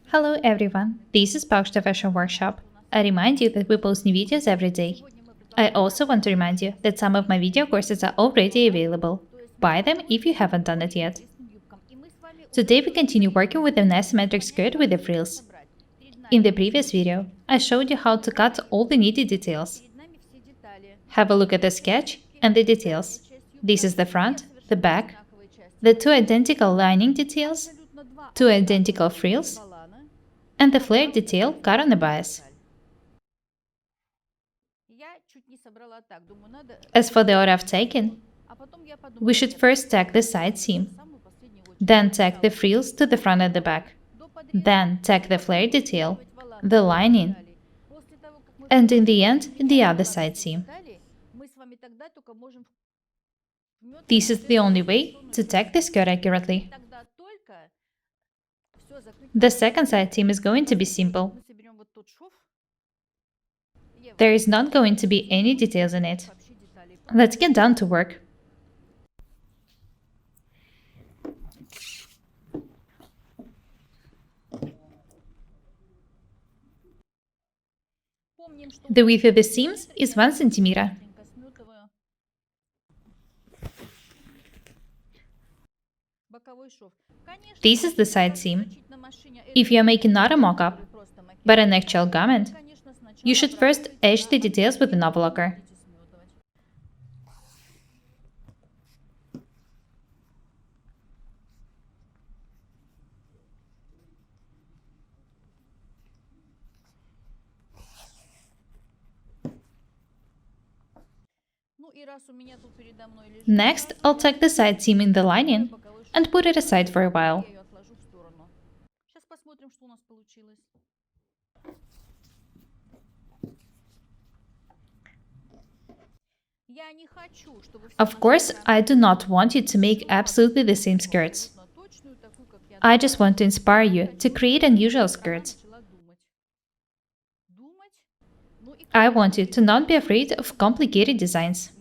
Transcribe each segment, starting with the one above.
Hello everyone, this is Paukshte Fashion Workshop. I remind you that we post new videos every day. I also want to remind you that some of my video courses are already available. Buy them if you haven't done it yet. Today we continue working with an asymmetric skirt with the frills. In the previous video, I showed you how to cut all the needed details. Have a look at the sketch and the details. This is the front, the back, the two identical lining details, two identical frills, and the flare detail cut on the bias. As for the order of taking, we should first tack the side seam, then tack the frills to the front and the back, then tack the flare detail, the lining, and in the end, the other side seam. This is the only way to tack the skirt accurately. The second side seam is going to be simple. There is not going to be any details in it. Let's get down to work. The width of the seams is 1 cm. This is the side seam. If you are making not a mock-up, but an actual garment, you should first etch the details with an overlocker. Next, I'll tack the side seam in the lining and put it aside for a while. Of course, I do not want you to make absolutely the same skirts. I just want to inspire you to create unusual skirts. I want you to not be afraid of complicated designs.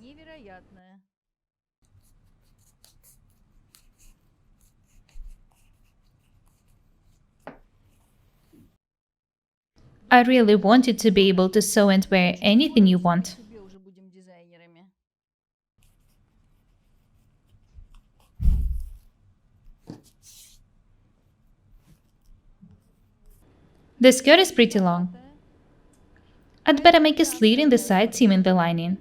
I really want you to be able to sew and wear anything you want. The skirt is pretty long. I'd better make a slit in the side seam in the lining.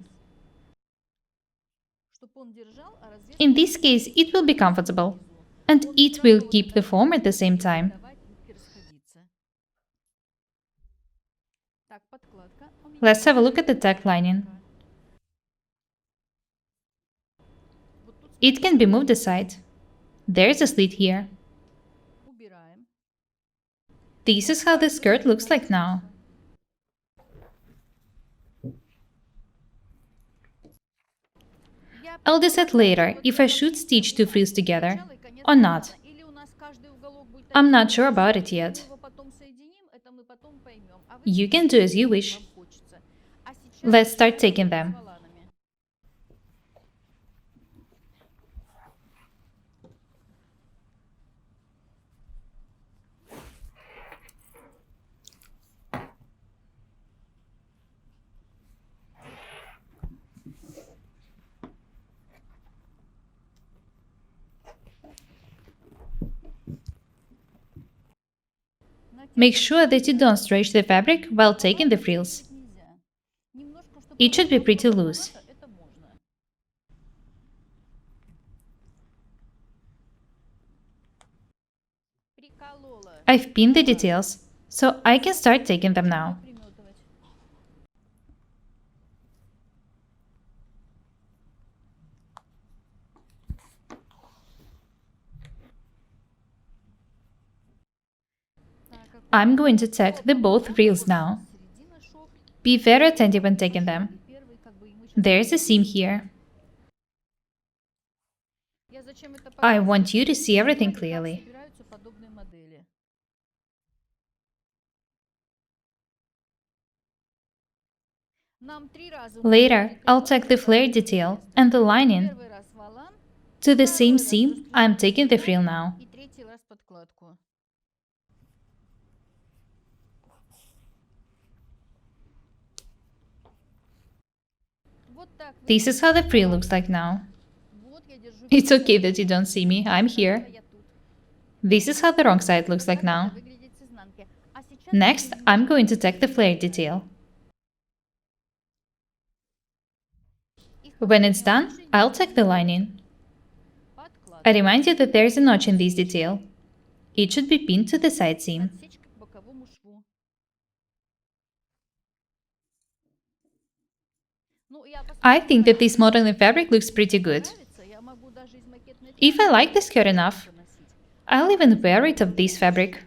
In this case, it will be comfortable, and it will keep the form at the same time. Let's have a look at the tack lining. It can be moved aside. There's a slit here. This is how the skirt looks like now. I'll decide later if I should stitch two frills together or not. I'm not sure about it yet. You can do as you wish. Let's start taking them. Make sure that you don't stretch the fabric while taking the frills. It should be pretty loose. I've pinned the details, so I can start taking them now. I'm going to tack the both reels now. Be very attentive when taking them. There's a seam here. I want you to see everything clearly. Later, I'll tack the flare detail and the lining to the same seam I'm taking the frill now. This is how the frill looks like now. It's okay that you don't see me, I'm here. This is how the wrong side looks like now. Next, I'm going to tack the flare detail. When it's done, I'll tack the lining. I remind you that there is a notch in this detail. It should be pinned to the side seam. I think that this modeling fabric looks pretty good. If I like the skirt enough, I'll even wear it of this fabric.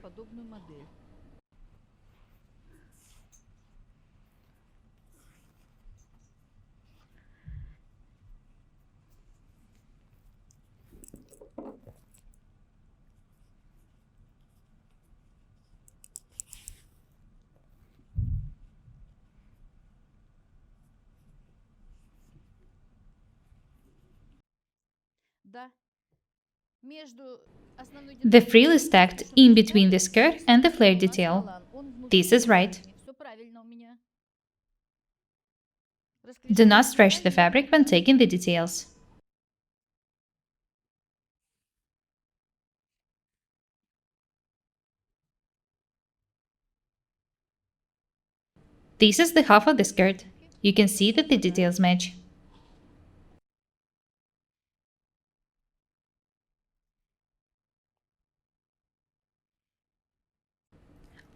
The frill is tacked in between the skirt and the flare detail. This is right. Do not stretch the fabric when taking the details. This is the half of the skirt. You can see that the details match.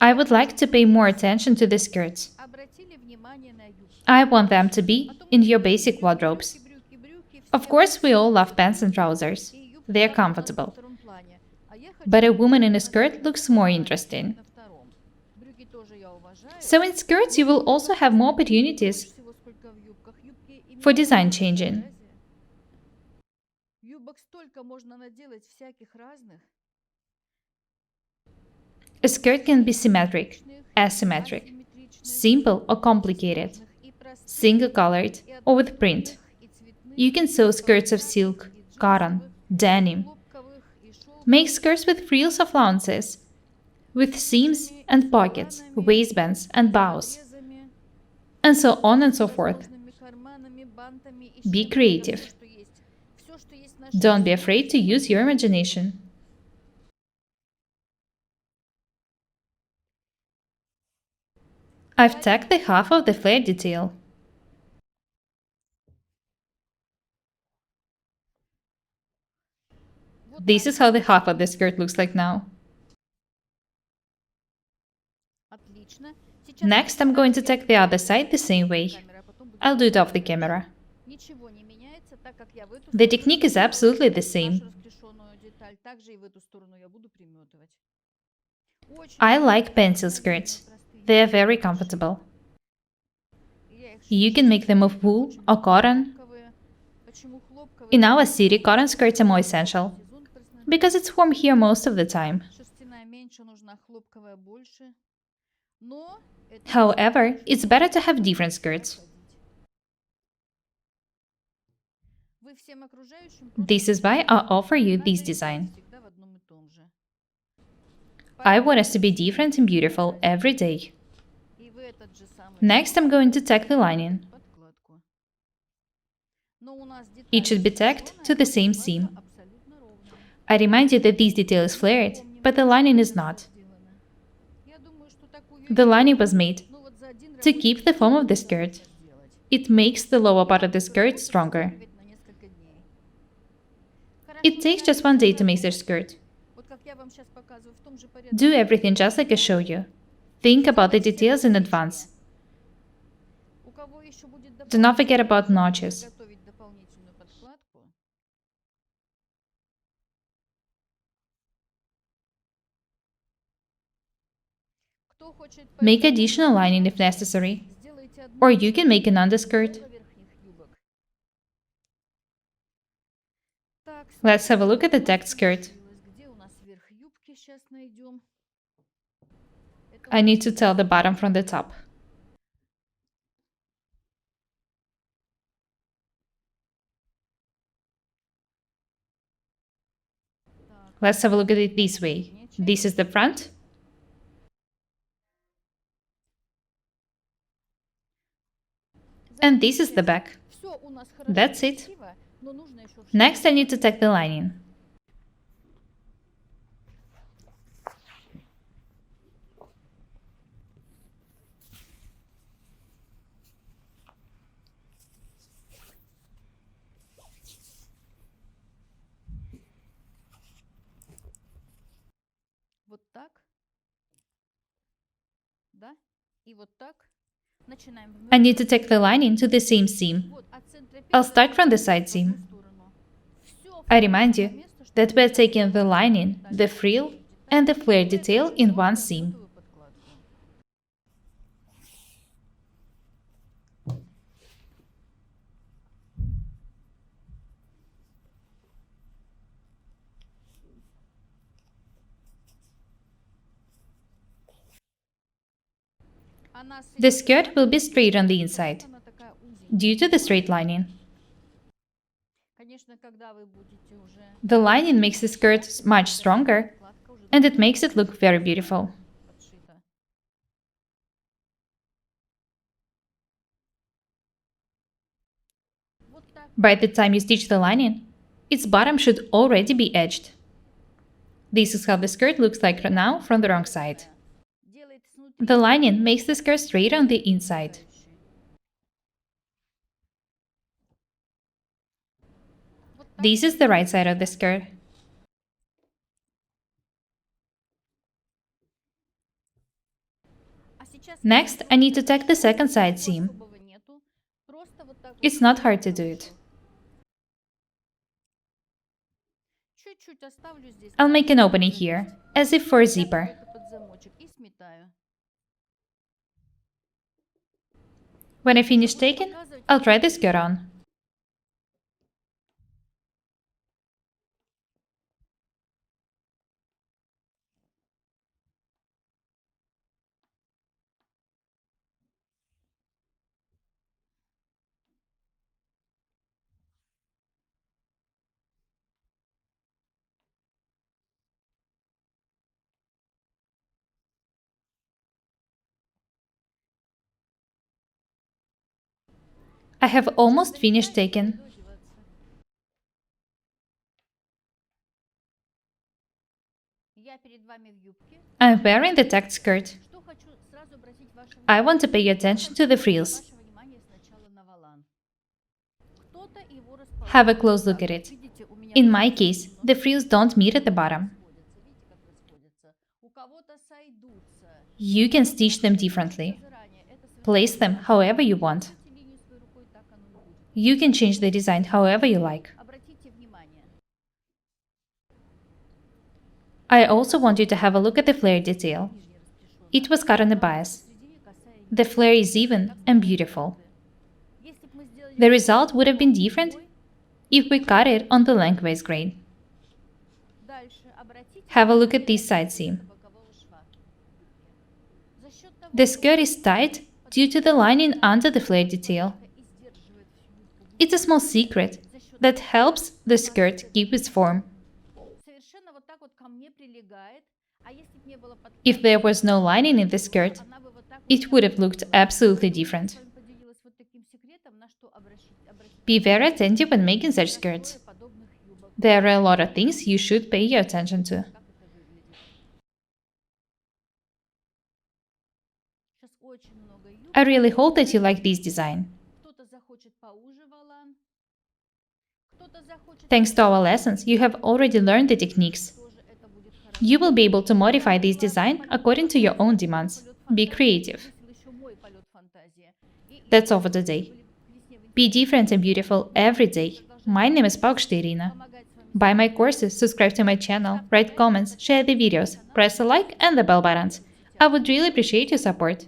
I would like to pay more attention to the skirts. I want them to be in your basic wardrobes. Of course, we all love pants and trousers. They are comfortable. But a woman in a skirt looks more interesting. So in skirts, you will also have more opportunities for design changing. A skirt can be symmetric, asymmetric, simple or complicated, single-colored or with print. You can sew skirts of silk, cotton, denim. Make skirts with frills or flounces, with seams and pockets, waistbands and bows, and so on and so forth. Be creative. Don't be afraid to use your imagination. I've tacked the half of the flare detail. This is how the half of the skirt looks like now. Next, I'm going to tack the other side the same way. I'll do it off the camera. The technique is absolutely the same. I like pencil skirts. They are very comfortable. You can make them of wool or cotton. In our city, cotton skirts are more essential, because it's warm here most of the time. However, it's better to have different skirts. This is why I offer you this design. I want us to be different and beautiful every day. Next, I'm going to tack the lining. It should be tacked to the same seam. I remind you that this detail is flared, but the lining is not. The lining was made to keep the form of the skirt. It makes the lower part of the skirt stronger. It takes just one day to make the skirt. Do everything just like I show you. Think about the details in advance. Do not forget about notches. Make additional lining if necessary, or you can make an underskirt. Let's have a look at the tacked skirt. I need to tell the bottom from the top. Let's have a look at it this way. This is the front. And this is the back. That's it. Next, I need to tack the lining. I need to tack the lining to the same seam. I'll start from the side seam. I remind you that we're taking the lining, the frill, and the flare detail in one seam. The skirt will be straight on the inside, due to the straight lining. The lining makes the skirt much stronger, and it makes it look very beautiful. By the time you stitch the lining, its bottom should already be edged. This is how the skirt looks like now from the wrong side. The lining makes the skirt straight on the inside. This is the right side of the skirt. Next, I need to tack the second side seam. It's not hard to do it. I'll make an opening here, as if for a zipper. When I finish taking, I'll try the skirt on. I have almost finished taking. I'm wearing the tacked skirt. I want to pay attention to the frills. Have a close look at it. In my case, the frills don't meet at the bottom. You can stitch them differently. Place them however you want. You can change the design however you like. I also want you to have a look at the flare detail. It was cut on the bias. The flare is even and beautiful. The result would have been different if we cut it on the lengthwise grain. Have a look at this side seam. The skirt is tight due to the lining under the flare detail. It's a small secret that helps the skirt keep its form. If there was no lining in the skirt, it would have looked absolutely different. Be very attentive when making such skirts. There are a lot of things you should pay your attention to. I really hope that you like this design. Thanks to our lessons, you have already learned the techniques. You will be able to modify this design according to your own demands. Be creative. That's all for today. Be different and beautiful every day. My name is Paukshte Irina. Buy my courses, subscribe to my channel, write comments, share the videos, press the like and the bell buttons. I would really appreciate your support.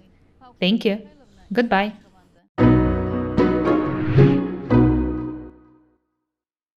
Thank you. Goodbye.